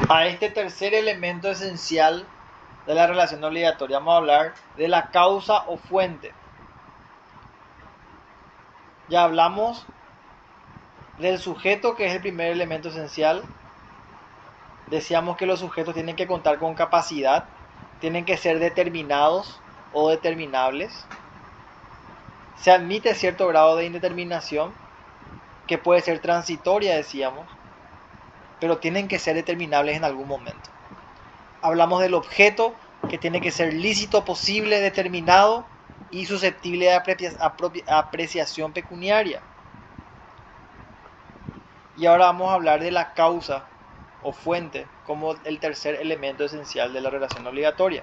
A este tercer elemento esencial de la relación obligatoria vamos a hablar de la causa o fuente. Ya hablamos del sujeto, que es el primer elemento esencial. Decíamos que los sujetos tienen que contar con capacidad, tienen que ser determinados o determinables. Se admite cierto grado de indeterminación, que puede ser transitoria, decíamos, pero tienen que ser determinables en algún momento. Hablamos del objeto, que tiene que ser lícito, posible, determinado y susceptible de apreciación pecuniaria. Y ahora vamos a hablar de la causa o fuente como el tercer elemento esencial de la relación obligatoria.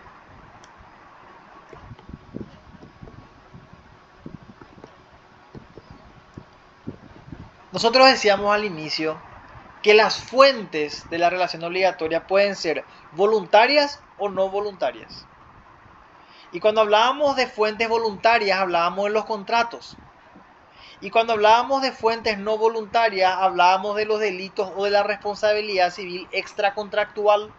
Nosotros decíamos al inicio que las fuentes de la relación obligatoria pueden ser voluntarias o no voluntarias. Y cuando hablábamos de fuentes voluntarias, hablábamos de los contratos. Y cuando hablábamos de fuentes no voluntarias, hablábamos de los delitos o de la responsabilidad civil extracontractual.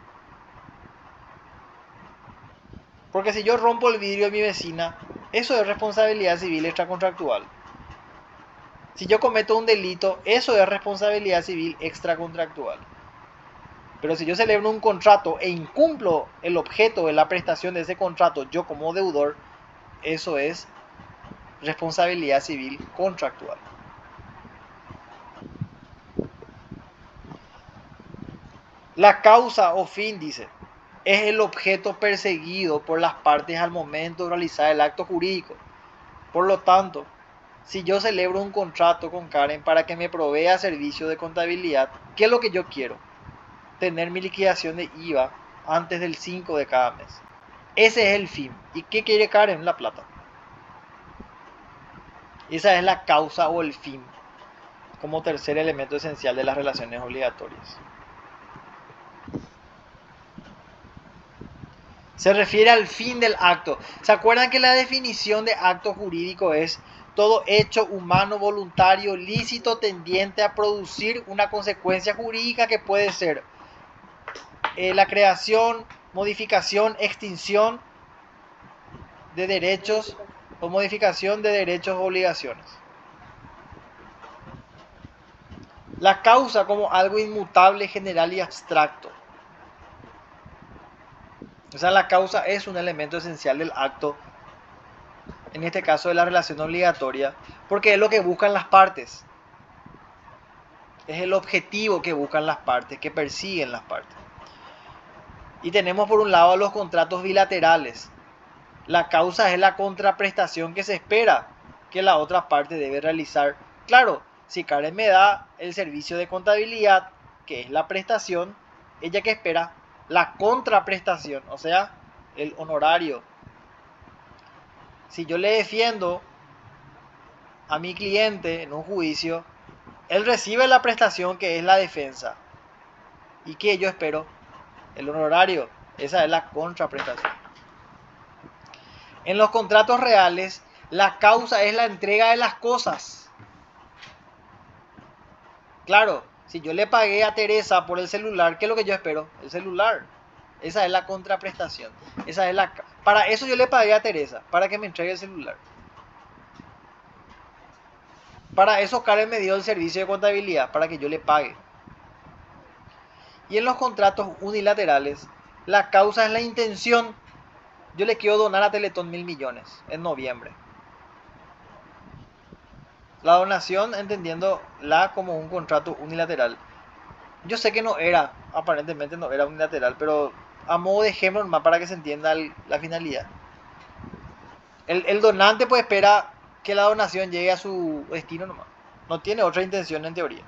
Porque si yo rompo el vidrio de mi vecina, eso es responsabilidad civil extracontractual. Si yo cometo un delito, eso es responsabilidad civil extracontractual. Pero si yo celebro un contrato e incumplo el objeto de la prestación de ese contrato, yo como deudor, eso es responsabilidad civil contractual. La causa o fin, dice, es el objeto perseguido por las partes al momento de realizar el acto jurídico. Por lo tanto, si yo celebro un contrato con Karen para que me provea servicio de contabilidad, ¿qué es lo que yo quiero? Tener mi liquidación de IVA antes del 5 de cada mes. Ese es el fin. ¿Y qué quiere Karen? La plata. Esa es la causa o el fin como tercer elemento esencial de las relaciones obligatorias. Se refiere al fin del acto. ¿Se acuerdan que la definición de acto jurídico es todo hecho humano, voluntario, lícito, tendiente a producir una consecuencia jurídica que puede ser la creación, modificación, extinción de derechos o modificación de derechos o obligaciones? La causa como algo inmutable, general y abstracto. O sea, la causa es un elemento esencial del acto, en este caso de la relación obligatoria, porque es lo que buscan las partes. Es el objetivo que buscan las partes, que persiguen las partes. Y tenemos por un lado los contratos bilaterales. La causa es la contraprestación que se espera que la otra parte debe realizar. Claro, si Karen me da el servicio de contabilidad, que es la prestación, ella que espera la contraprestación, o sea, el honorario. Si yo le defiendo a mi cliente en un juicio, él recibe la prestación que es la defensa. ¿Y qué yo espero? El honorario. Esa es la contraprestación. En los contratos reales, la causa es la entrega de las cosas. Claro, si yo le pagué a Teresa por el celular, ¿qué es lo que yo espero? El celular. Esa es la contraprestación. Para eso yo le pagué a Teresa, para que me entregue el celular. Para eso Karen me dio el servicio de contabilidad, para que yo le pague. Y en los contratos unilaterales, la causa es la intención. Yo le quiero donar a Teletón 1.000 millones en noviembre. La donación entendiéndola como un contrato unilateral. Yo sé que aparentemente no era unilateral, pero a modo de ejemplo nomás para que se entienda la finalidad. El donante pues espera que la donación llegue a su destino nomás. No tiene otra intención en teoría.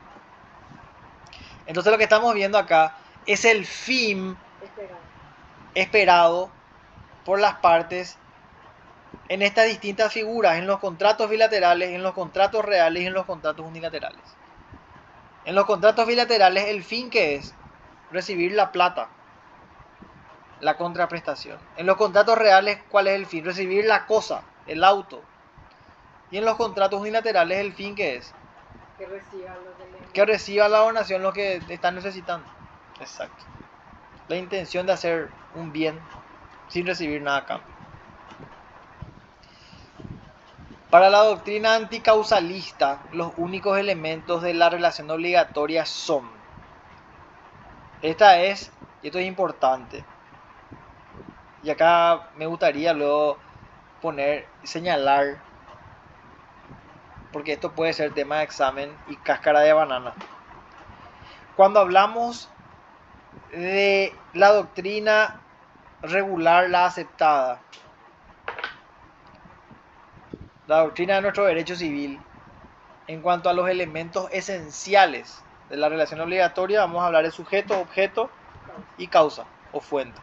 Entonces lo que estamos viendo acá es el fin esperado por las partes en estas distintas figuras, en los contratos bilaterales, en los contratos reales y en los contratos unilaterales. En los contratos bilaterales, el fin que es recibir la plata, la contraprestación. En los contratos reales, ¿cuál es el fin? Recibir la cosa, el auto. Y en los contratos unilaterales, el fin que es que reciba la donación lo que están necesitando. Exacto. la intención de hacer un bien sin recibir nada a cambio. Para la doctrina anticausalista, los únicos elementos de la relación obligatoria son, y esto es importante, y acá me gustaría luego señalar, porque esto puede ser tema de examen y cáscara de banana. Cuando hablamos de la doctrina regular, la aceptada, la doctrina de nuestro derecho civil, en cuanto a los elementos esenciales de la relación obligatoria, vamos a hablar de sujeto, objeto y causa o fuente.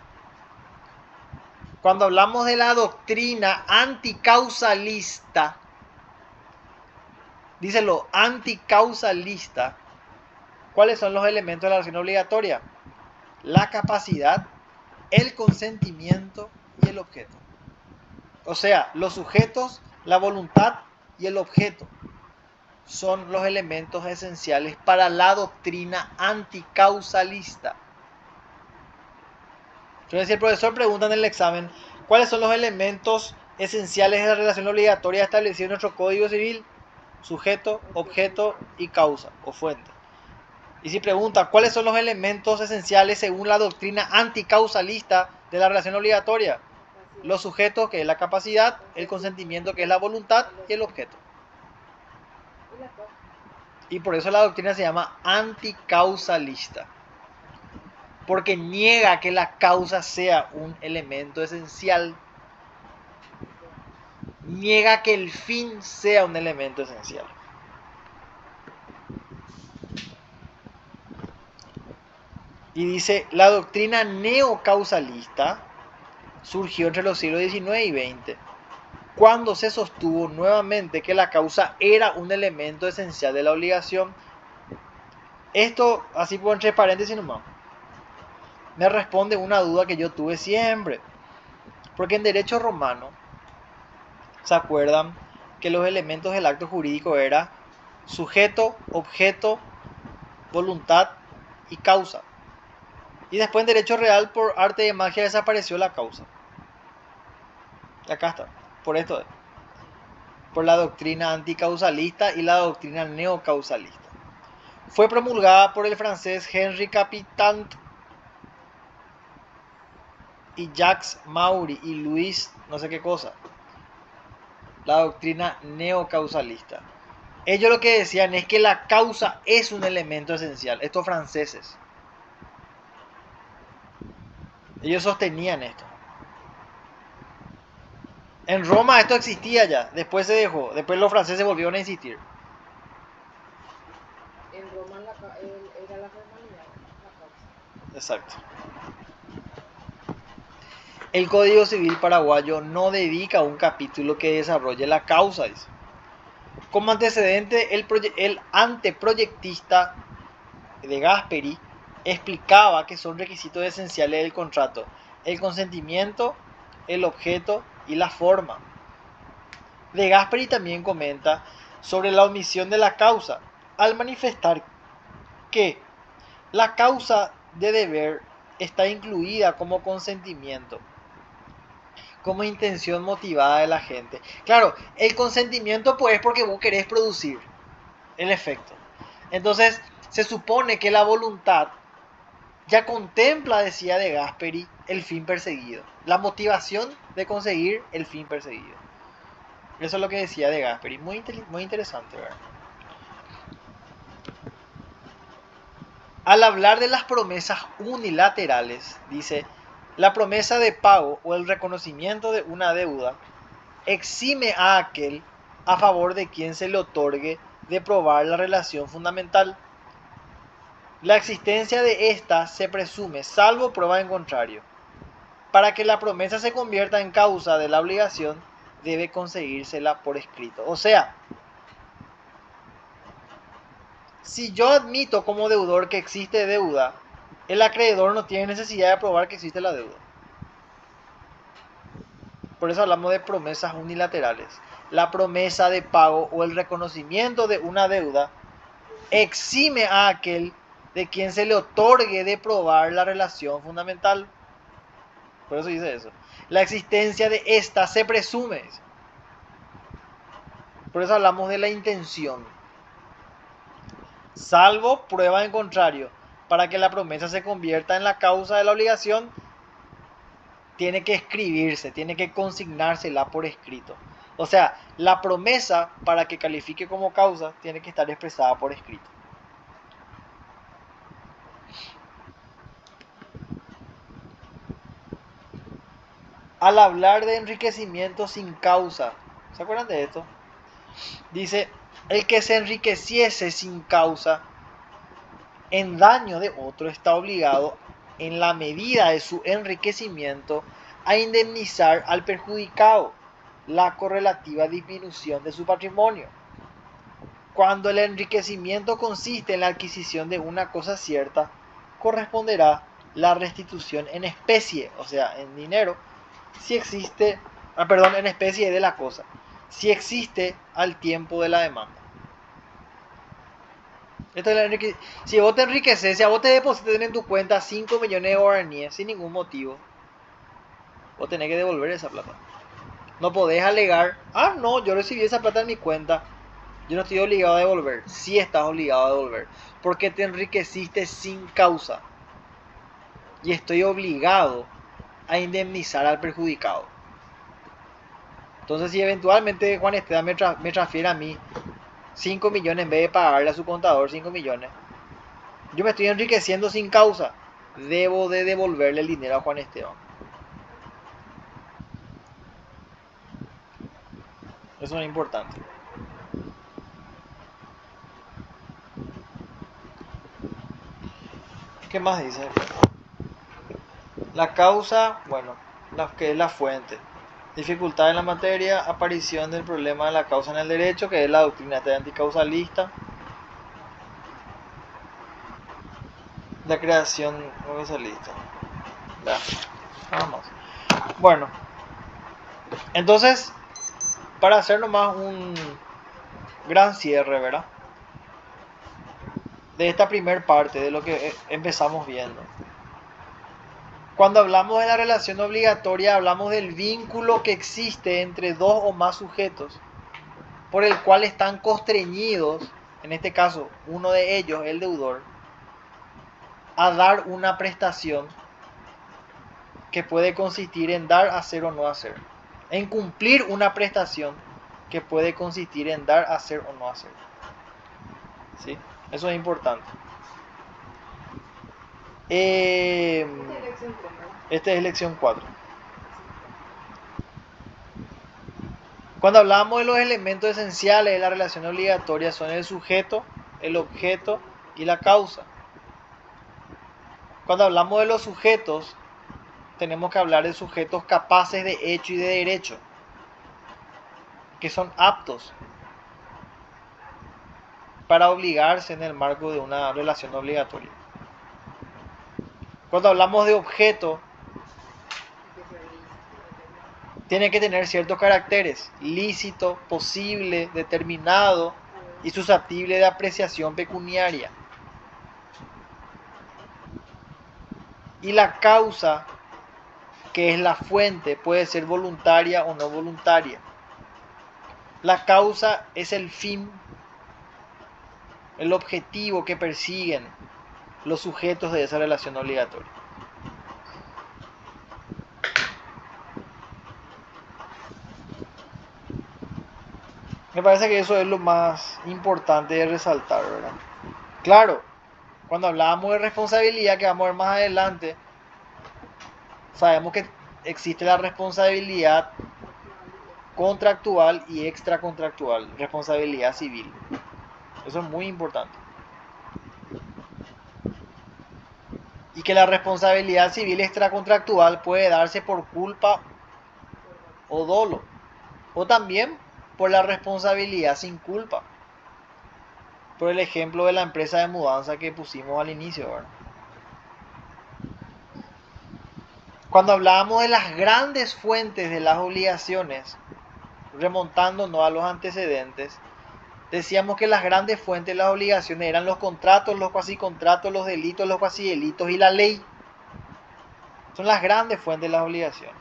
Cuando hablamos de la doctrina anticausalista, díselo, anticausalista, ¿cuáles son los elementos de la relación obligatoria? La capacidad, el consentimiento y el objeto. O sea, los sujetos, la voluntad y el objeto son los elementos esenciales para la doctrina anticausalista. Entonces, si el profesor pregunta en el examen, ¿cuáles son los elementos esenciales de la relación obligatoria establecida en nuestro Código Civil? Sujeto, objeto y causa o fuente. Y si pregunta, ¿cuáles son los elementos esenciales según la doctrina anticausalista de la relación obligatoria? Los sujetos, que es la capacidad, el consentimiento, que es la voluntad, y el objeto. Y por eso la doctrina se llama anticausalista. Porque niega que la causa sea un elemento esencial. Niega que el fin sea un elemento esencial. Y dice, la doctrina neocausalista surgió entre los siglos XIX y XX, cuando se sostuvo nuevamente que la causa era un elemento esencial de la obligación. Esto, así por entre paréntesis nomás, me responde una duda que yo tuve siempre. Porque en derecho romano, ¿se acuerdan que los elementos del acto jurídico eran sujeto, objeto, voluntad y causa? Y después en derecho real, por arte de magia, desapareció la causa. Y acá está, por esto, por la doctrina anticausalista y la doctrina neocausalista. Fue promulgada por el francés Henri Capitant y Jacques Maury y Luis no sé qué cosa. La doctrina neocausalista. Ellos lo que decían es que la causa es un elemento esencial. Estos franceses. Ellos sostenían esto. En Roma esto existía ya. Después se dejó. Después los franceses volvieron a insistir. En Roma era la formalidad, la causa. Exacto. El Código Civil paraguayo no dedica un capítulo que desarrolle la causa, dice. Como antecedente, el anteproyectista de Gasperi explicaba que son requisitos esenciales del contrato: el consentimiento, el objeto y la forma. De Gasperi también comenta sobre la omisión de la causa, al manifestar que la causa de deber está incluida como consentimiento, como intención motivada de la gente. Claro, el consentimiento pues es porque vos querés producir el efecto. Entonces, se supone que la voluntad ya contempla, decía De Gasperi, el fin perseguido. La motivación de conseguir el fin perseguido. Eso es lo que decía De Gasperi. Muy interesante, ¿verdad? Al hablar de las promesas unilaterales, dice, la promesa de pago o el reconocimiento de una deuda exime a aquel a favor de quien se le otorgue de probar la relación fundamental. La existencia de esta se presume, salvo prueba en contrario. Para que la promesa se convierta en causa de la obligación, debe conseguírsela por escrito. O sea, si yo admito como deudor que existe deuda, el acreedor no tiene necesidad de probar que existe la deuda. Por eso hablamos de promesas unilaterales. La promesa de pago o el reconocimiento de una deuda exime a aquel de quien se le otorgue de probar la relación fundamental. Por eso dice eso. La existencia de esta se presume. Por eso hablamos de la intención. Salvo prueba en contrario. Para que la promesa se convierta en la causa de la obligación, tiene que escribirse, tiene que consignársela por escrito. O sea, la promesa, para que califique como causa, tiene que estar expresada por escrito. Al hablar de enriquecimiento sin causa, ¿se acuerdan de esto? Dice, el que se enriqueciese sin causa en daño de otro está obligado, en la medida de su enriquecimiento, a indemnizar al perjudicado la correlativa disminución de su patrimonio. Cuando el enriquecimiento consiste en la adquisición de una cosa cierta, corresponderá la restitución en especie, o sea, en dinero, si existe, en especie de la cosa, si existe al tiempo de la demanda. Si vos te enriqueces, si a vos te depositan en tu cuenta 5 millones de guaraníes sin ningún motivo, vos tenés que devolver esa plata. No podés alegar, no, yo recibí esa plata en mi cuenta, yo no estoy obligado a devolver. Sí estás obligado a devolver, porque te enriqueciste sin causa. Y estoy obligado a indemnizar al perjudicado. Entonces, si eventualmente Juan Esteban me transfiere a mí 5 millones en vez de pagarle a su contador 5 millones, yo me estoy enriqueciendo sin causa. Debo de devolverle el dinero a Juan Esteban. Eso es importante. ¿Qué más dice? La causa, bueno, que es la fuente. Dificultad en la materia, aparición del problema de la causa en el derecho, que es la doctrina anticausalista. La creación universalista. Ya, nada más. Bueno, entonces, para hacer nomás un gran cierre, ¿verdad? De esta primer parte, de lo que empezamos viendo. Cuando hablamos de la relación obligatoria, hablamos del vínculo que existe entre dos o más sujetos, por el cual están constreñidos, en este caso, uno de ellos, el deudor, a dar una prestación que puede consistir en dar, hacer o no hacer. En cumplir una prestación que puede consistir en dar, hacer o no hacer. ¿Sí? Eso es importante. Esta es lección 4. Cuando hablamos de los elementos esenciales de la relación obligatoria, son el sujeto, el objeto y la causa. Cuando hablamos de los sujetos, tenemos que hablar de sujetos capaces de hecho y de derecho, que son aptos para obligarse en el marco de una relación obligatoria. Cuando hablamos de objeto, tiene que tener ciertos caracteres: lícito, posible, determinado y susceptible de apreciación pecuniaria. Y la causa, que es la fuente, puede ser voluntaria o no voluntaria. La causa es el fin, el objetivo que persiguen los sujetos de esa relación obligatoria. Me parece que eso es lo más importante de resaltar, ¿verdad? Claro, cuando hablábamos de responsabilidad, que vamos a ver más adelante, sabemos que existe la responsabilidad contractual y extracontractual, responsabilidad civil. Eso es muy importante. Y que la responsabilidad civil extracontractual puede darse por culpa o dolo, o también por la responsabilidad sin culpa. Por el ejemplo de la empresa de mudanza que pusimos al inicio, ¿verdad? Cuando hablábamos de las grandes fuentes de las obligaciones, remontándonos a los antecedentes, decíamos que las grandes fuentes de las obligaciones eran los contratos, los cuasicontratos, los delitos, los cuasidelitos y la ley. Son las grandes fuentes de las obligaciones.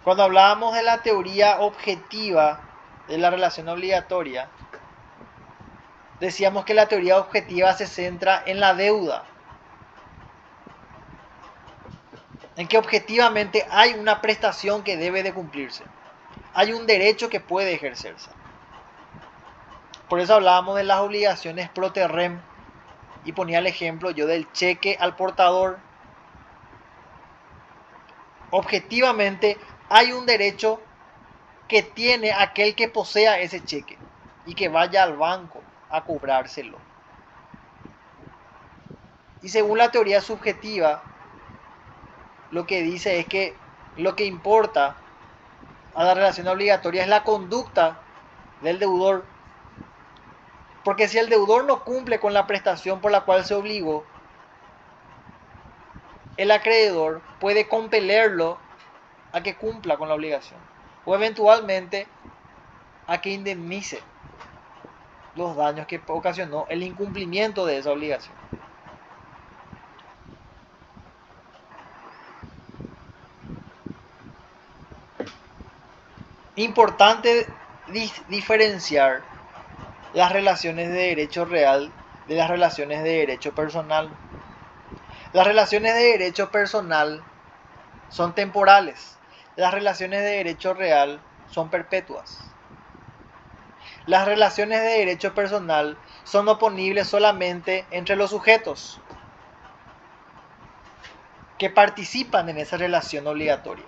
Cuando hablábamos de la teoría objetiva de la relación obligatoria, decíamos que la teoría objetiva se centra en la deuda, en que objetivamente hay una prestación que debe de cumplirse, hay un derecho que puede ejercerse. Por eso hablábamos de las obligaciones pro terrem y ponía el ejemplo yo del cheque al portador. Objetivamente hay un derecho que tiene aquel que posea ese cheque y que vaya al banco a cobrárselo. Y según la teoría subjetiva, lo que dice es que lo que importa a la relación obligatoria es la conducta del deudor. Porque si el deudor no cumple con la prestación por la cual se obligó, el acreedor puede compelerlo a que cumpla con la obligación o eventualmente a que indemnice los daños que ocasionó el incumplimiento de esa obligación. Importante diferenciar las relaciones de derecho real de las relaciones de derecho personal. Las relaciones de derecho personal son temporales. Las relaciones de derecho real son perpetuas. Las relaciones de derecho personal son oponibles solamente entre los sujetos que participan en esa relación obligatoria.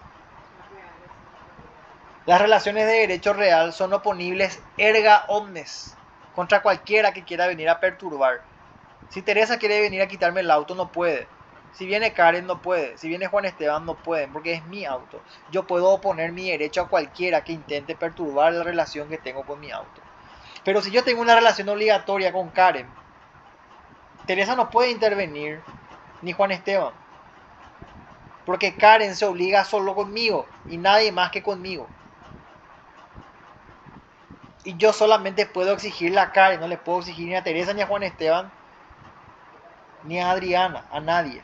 Las relaciones de derecho real son oponibles erga omnes, contra cualquiera que quiera venir a perturbar. Si Teresa quiere venir a quitarme el auto, no puede. Si viene Karen, no puede. Si viene Juan Esteban, no pueden, porque es mi auto. Yo puedo oponer mi derecho a cualquiera que intente perturbar la relación que tengo con mi auto. Pero si yo tengo una relación obligatoria con Karen, Teresa no puede intervenir, ni Juan Esteban. Porque Karen se obliga solo conmigo y nadie más que conmigo. Y yo solamente puedo exigirle a Karen, no le puedo exigir ni a Teresa, ni a Juan Esteban, ni a Adriana, a nadie.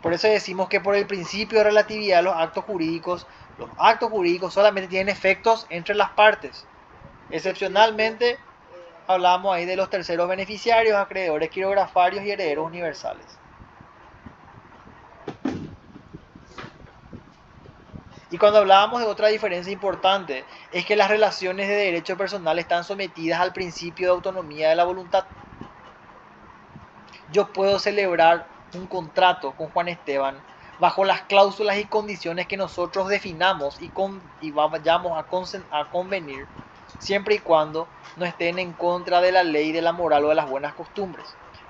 Por eso decimos que por el principio de relatividad los actos jurídicos solamente tienen efectos entre las partes. Excepcionalmente, hablamos ahí de los terceros beneficiarios, acreedores quirografarios y herederos universales. Y cuando hablábamos de otra diferencia importante, es que las relaciones de derecho personal están sometidas al principio de autonomía de la voluntad. Yo puedo celebrar un contrato con Juan Esteban bajo las cláusulas y condiciones que nosotros definamos y vayamos a convenir, siempre y cuando no estén en contra de la ley, de la moral o de las buenas costumbres.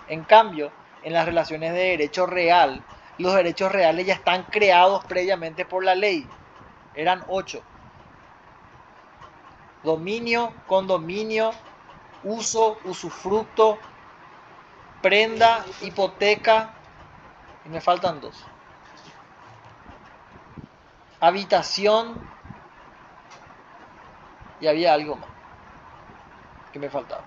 En cambio, en las relaciones de derecho real, los derechos reales ya están creados previamente por la ley. Eran 8. Dominio, condominio, uso, usufructo, prenda, hipoteca, y me faltan 2. Habitación, y había algo más que me faltaba.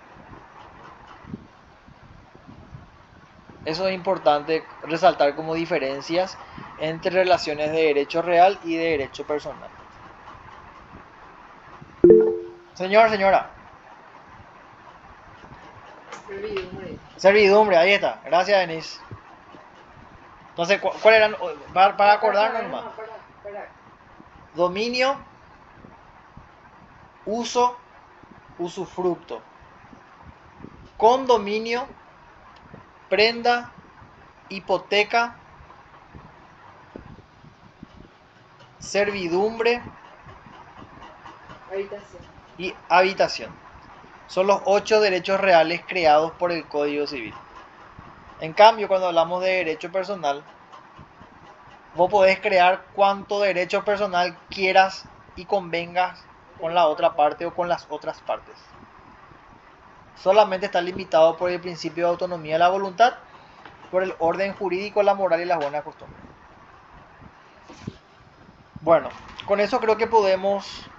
Eso es importante resaltar como diferencias entre relaciones de derecho real y de derecho personal. Señor, señora. Servidumbre, ahí está. Gracias, Denise. Entonces, ¿cuál eran? Para acordarnos más. Dominio, uso, usufructo. Condominio, prenda, hipoteca, servidumbre y habitación. Son los 8 derechos reales creados por el Código Civil. En cambio, cuando hablamos de derecho personal, vos podés crear cuanto derecho personal quieras y convengas con la otra parte o con las otras partes. Solamente está limitado por el principio de autonomía de la voluntad, por el orden jurídico, la moral y las buenas costumbres. Bueno, con eso creo que podemos